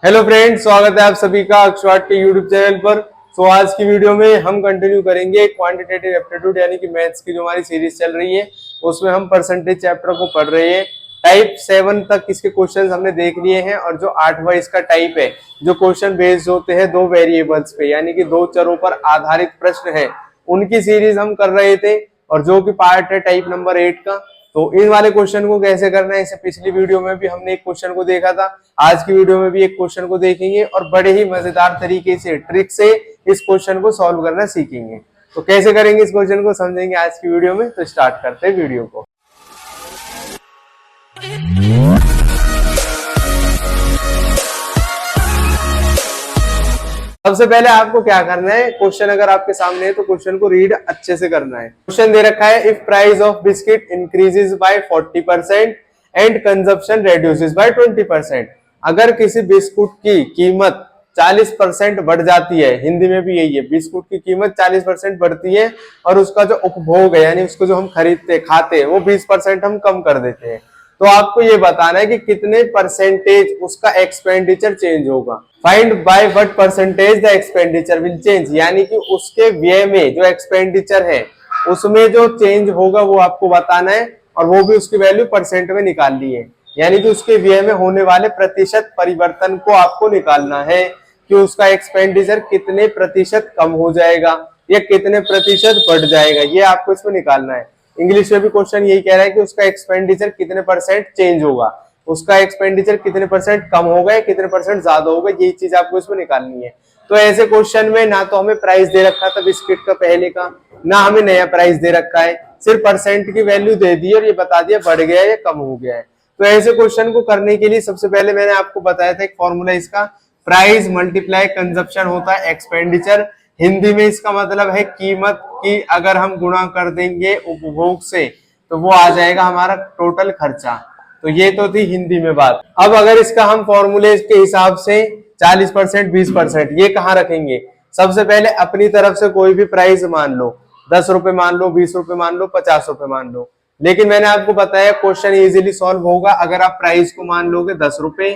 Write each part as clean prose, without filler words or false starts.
Hello friends, स्वागत है आप सभी का अक्षवाट के यूट्यूब चैनल पर। आज की वीडियो में हम कंटिन्यू करेंगे क्वांटिटेटिव एप्टीट्यूड यानी कि मैथ्स की जो हमारी सीरीज चल रही है उसमें हम परसेंटेज चैप्टर को पढ़ रहे हैं। टाइप 7 तक इसके क्वेश्चंस हमने देख लिए हैं और जो 8वां इसका टाइप है, जो क्वेश्चन बेस्ड होते हैं दो वेरिएबल्स पे यानी कि दो चरों पर आधारित प्रश्न है, उनकी सीरीज हम कर रहे थे और जो कि पार्ट है टाइप नंबर 8 का। तो इन वाले क्वेश्चन को कैसे करना है, इसे पिछली वीडियो में भी हमने एक क्वेश्चन को देखा था, आज की वीडियो में भी एक क्वेश्चन को देखेंगे और बड़े ही मजेदार तरीके से ट्रिक से इस क्वेश्चन को सॉल्व करना सीखेंगे। तो कैसे करेंगे इस क्वेश्चन को समझेंगे आज की वीडियो में। तो स्टार्ट करते हैं वीडियो को। सबसे पहले आपको क्या करना है, क्वेश्चन अगर आपके सामने है तो क्वेश्चन को रीड अच्छे से करना है। क्वेश्चन दे रखा है, if price of biscuit increases by 40% and consumption reduces by 20%। अगर किसी बिस्कुट की कीमत 40% बढ़ जाती है, हिंदी में भी यही है, बिस्कुट की कीमत 40% बढ़ती है और उसका जो उपभोग है यानी उसको जो हम खरीदते खाते हैं वो 20% हम कम कर देते हैं, तो आपको ये बताना है कि कितने परसेंटेज उसका एक्सपेंडिचर चेंज होगा। Find by what percentage the expenditure will change, यानी कि उसके व्यय में जो एक्सपेंडिचर है उसमें जो चेंज होगा वो आपको बताना है और वो भी उसकी वैल्यू परसेंट में निकालनी है, यानी कि उसके व्यय में होने वाले प्रतिशत परिवर्तन को आपको निकालना है कि उसका एक्सपेंडिचर कितने प्रतिशत कम हो जाएगा या कितने प्रतिशत बढ़ जाएगा, ये आपको इसमें निकालना है। इंग्लिश में भी क्वेश्चन यही कह रहा है कि उसका एक्सपेंडिचर कितने परसेंट चेंज होगा, उसका एक्सपेंडिचर कितने परसेंट कम होगा या कितने परसेंट ज्यादा होगा, यही चीज आपको इसमें निकालनी है। तो ऐसे क्वेश्चन में ना तो हमें प्राइस दे रखा था बिस्किट का पहले का, ना हमें नया प्राइस दे रखा है, सिर्फ परसेंट की वैल्यू दे दी और ये बता दिया बढ़ गया या कम हो गया है। तो ऐसे क्वेश्चन को करने के लिए सबसे पहले मैंने आपको बताया था एक फॉर्मूला इसका, प्राइस मल्टीप्लाई कंजप्शन होता है एक्सपेंडिचर। हिंदी में इसका मतलब है कीमत की अगर हम गुणा कर देंगे उपभोग से तो वो आ जाएगा हमारा टोटल खर्चा। तो ये तो थी हिंदी में बात। अब अगर इसका हम फॉर्मूले के हिसाब से 40% 20% ये कहाँ रखेंगे, सबसे पहले अपनी तरफ से कोई भी प्राइस मान लो, 10 रुपए मान लो, 20 रुपए मान लो, 50 रुपए मान लो। लेकिन मैंने आपको बताया क्वेश्चन इजीली सॉल्व होगा अगर आप प्राइस को मान लोगे 10 रुपए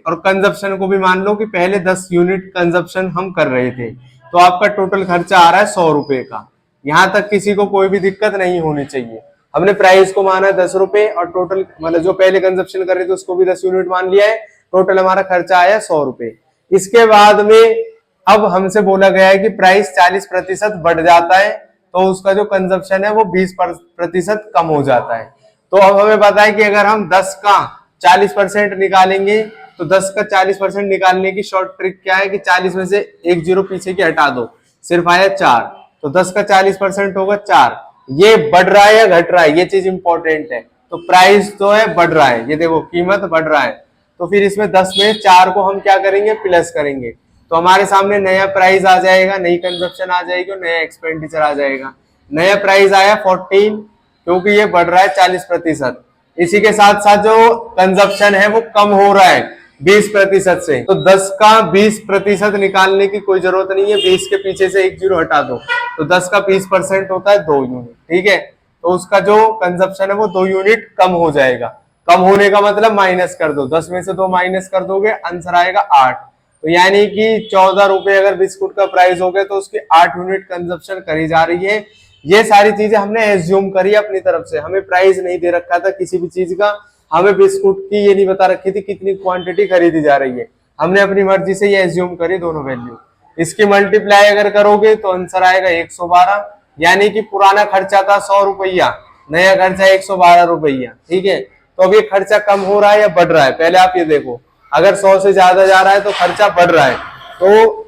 और कंजप्शन को भी मान लो कि पहले 10 यूनिट कंजप्शन हम कर रहे थे, तो आपका टोटल खर्चा आ रहा है 100 रुपए का। यहां तक किसी को कोई भी दिक्कत नहीं होनी चाहिए। हमने प्राइस को माना 10 रुपए और टोटल मतलब जो पहले कंजप्शन कर रहे थे उसको भी 10 यूनिट मान लिया है, टोटल हमारा खर्चा आया 100 रुपए। इसके बाद में अब हमसे बोला गया है कि प्राइस 40% बढ़ जाता है तो उसका जो कंजप्शन है वो 20% कम हो जाता है। तो अब हमें पता है कि अगर हम 10 का 40% निकालेंगे तो 10 का 40% निकालने की शॉर्ट ट्रिक क्या है कि 40 में से एक जीरो पीछे की हटा दो, सिर्फ आया 4, तो 10 का 40% होगा 4। ये बढ़ रहा है या घट रहा है, ये चीज इंपॉर्टेंट है। तो प्राइस तो है बढ़ रहा है, ये देखो कीमत बढ़ रहा है, तो फिर इसमें 10 में 4 को हम क्या करेंगे प्लस करेंगे, तो हमारे सामने नया प्राइस आ जाएगा, नई कंजप्शन आ जाएगी और नया एक्सपेंडिचर आ जाएगा। नया प्राइस आया 14 क्योंकि ये बढ़ रहा है 40%। इसी के साथ साथ जो कंजप्शन है वो कम हो रहा है 20% से, तो 10 का 20% निकालने की कोई जरूरत नहीं है, 20 के पीछे से एक जीरो हटा दो, तो 10 का 20% होता है 2 यूनिट, ठीक है। तो उसका जो कंजप्शन है वो 2 यूनिट कम हो जाएगा। कम होने का मतलब माइनस कर दो, 10 में से 2 माइनस कर दोगे आंसर आएगा 8। तो यानी कि 14 रुपए अगर बिस्कुट का प्राइस हो गया तो उसकी 8 यूनिट कंजप्शन करी जा रही है। ये सारी चीजें हमने एज्यूम करी अपनी तरफ से, हमें प्राइस नहीं दे रखा था किसी भी चीज का, हमें बिस्कुट की ये नहीं बता रखी थी कितनी क्वांटिटी खरीदी जा रही है, हमने अपनी मर्जी से ये एज्यूम करी दोनों वैल्यू। इसकी मल्टीप्लाई अगर करोगे तो आंसर आएगा 112, यानी कि पुराना खर्चा था 100 रुपया, नया खर्चा 112 रुपया, ठीक है। तो अब ये खर्चा कम हो रहा है या बढ़ रहा है, पहले आप ये देखो, अगर 100 से ज्यादा जा रहा है तो खर्चा बढ़ रहा है, तो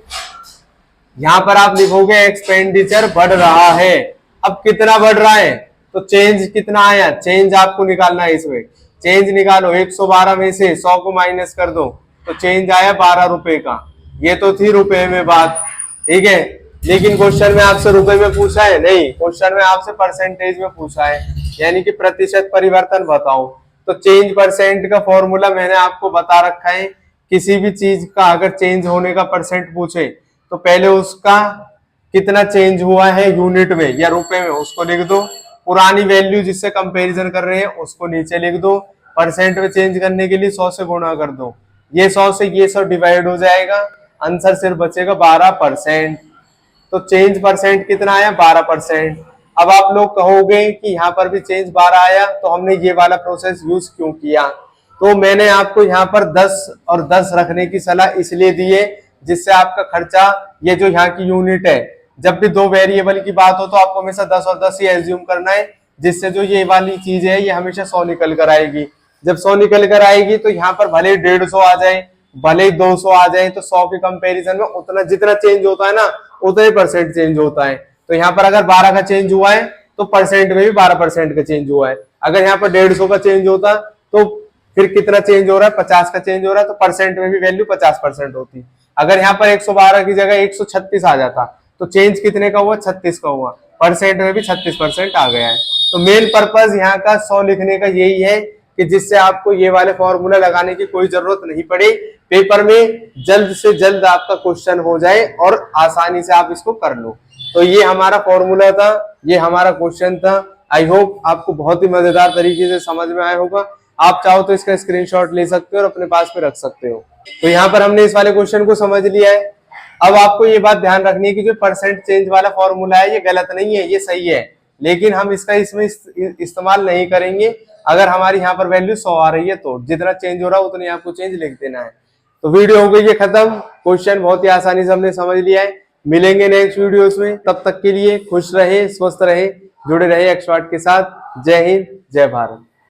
यहां पर आप लिखोगे एक्सपेंडिचर बढ़ रहा है। अब कितना बढ़ रहा है, तो चेंज कितना आया, चेंज आपको निकालना है इसमें, चेंज निकालो, 112 में से 100 को माइनस कर दो तो चेंज आया 12 रुपए का। ये तो थी रुपए में बात, ठीक है। लेकिन क्वेश्चन में आपसे रुपए में पूछा है नहीं, क्वेश्चन में आपसे परसेंटेज में पूछा है, यानी कि प्रतिशत परिवर्तन बताओ। तो चेंज परसेंट का फॉर्मूला मैंने आपको बता रखा है, किसी भी चीज का अगर चेंज होने का परसेंट पूछे तो पहले उसका कितना चेंज हुआ है यूनिट में या रुपए में उसको लिख दो, पुरानी वैल्यू जिससे कंपैरिजन कर रहे हैं उसको नीचे लिख दो, परसेंट में चेंज करने के लिए 100 से गुणा कर दो, ये 100 से ये 100 डिवाइड हो जाएगा, आंसर सिर्फ बचेगा 12%। तो चेंज परसेंट कितना आया? 12%। अब आप लोग कहोगे कि यहाँ पर भी चेंज 12 आया, तो हमने ये वाला प्रोसेस यूज क्यों किया? तो मैंने आपको यहाँ पर 10 और 10 रखने की सलाह इसलिए दी है, जिससे आपका खर्चा, ये जो यहाँ की यूनिट है, जब भी दो वेरिएबल की बात हो तो आपको हमेशा 10 और 10 ही एज्यूम करना है, जिससे जो ये वाली चीज है ये हमेशा 100 निकल कर आएगी। जब 100 निकल कर आएगी तो यहाँ पर भले 150 आ जाए, भले ही 200 आ जाए, तो 100 के कंपैरिजन में उतना जितना चेंज होता है ना, उतना ही परसेंट चेंज होता है। तो यहाँ पर अगर 12 का चेंज हुआ है तो परसेंट में भी 12% का चेंज हुआ है। अगर यहाँ पर 150 का चेंज होता तो फिर कितना चेंज हो रहा है? 50 का चेंज हो रहा है, तो परसेंट में भी वैल्यू 50% होती। अगर यहाँ पर 112 की जगह 136 आ जाता तो चेंज कितने का हुआ? 36 का हुआ, परसेंट में भी 36% आ गया है। तो मेन पर्पज यहाँ का 100 लिखने का यही है कि जिससे आपको ये वाले फॉर्मूला लगाने की कोई जरूरत नहीं पड़े, पेपर में जल्द से जल्द आपका क्वेश्चन हो जाए और आसानी से आप इसको कर लो। तो ये हमारा फॉर्मूला था, ये हमारा क्वेश्चन था। आई होप आपको बहुत ही मजेदार तरीके से समझ में आया होगा। आप चाहो तो इसका स्क्रीनशॉट ले सकते हो और अपने पास में रख सकते हो। तो यहाँ पर हमने इस वाले क्वेश्चन को समझ लिया है। अब आपको ये बात ध्यान रखनी है कि जो परसेंट चेंज वाला फॉर्मूला है ये गलत नहीं है, ये सही है, लेकिन हम इसका इसमें इस्तेमाल नहीं करेंगे अगर हमारी यहाँ पर वैल्यू 100 आ रही है। तो जितना चेंज हो रहा है उतनी आपको चेंज लिख देना है। तो वीडियो हो गई है खत्म, क्वेश्चन बहुत ही आसानी से हमने समझ लिया है। मिलेंगे नेक्स्ट वीडियोस में, तब तक के लिए खुश रहे, स्वस्थ रहे, जुड़े रहे एक्सपर्ट के साथ। जय हिंद, जय भारत।